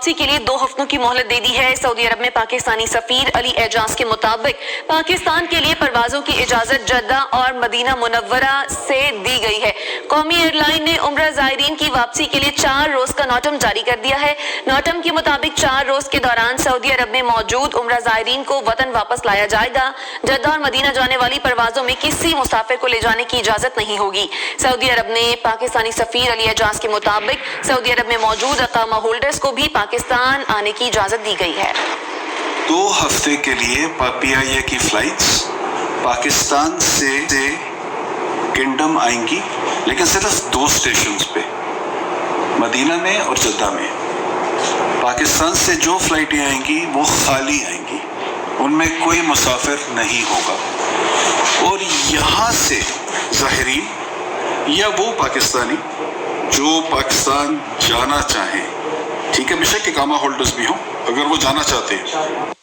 واپسی کے لیے 2 ہفتوں کی مہلت دے دی ہے۔ سعودی عرب میں پاکستانی سفیر علی اعجاز کے مطابق پاکستان کے لیے پروازوں کی اجازت جدہ اور مدینہ منورہ سے دی گئی ہے۔ قومی ایئر لائن نے عمرہ زائرین کی واپسی کے لیے 4 روز کا نوٹم جاری کر دیا ہے۔ نوٹم کے مطابق 4 روز کے دوران سعودی عرب میں موجود عمرہ زائرین کو وطن واپس لایا جائے گا۔ جدہ اور مدینہ جانے والی پروازوں میں کسی مسافر کو لے جانے کی اجازت نہیں ہوگی۔ سعودی عرب نے پاکستانی سفیر علی اعجاز کے مطابق سعودی عرب میں موجود اقامہ ہولڈرز کو بھی پاکستان آنے کی اجازت دی گئی ہے۔ 2 ہفتے کے لیے پی آئی اے کی فلائٹس پاکستان سے کنگڈم آئیں گی، لیکن صرف 2 اسٹیشنز پہ، مدینہ میں اور جدہ میں۔ پاکستان سے جو فلائٹیں آئیں گی وہ خالی آئیں گی، ان میں کوئی مسافر نہیں ہوگا، اور یہاں سے ظاہرین یا وہ پاکستانی جو پاکستان جانا چاہیں، ٹھیک ہے، بے شک اقامہ ہولڈرز بھی ہوں، اگر وہ جانا چاہتے ہیں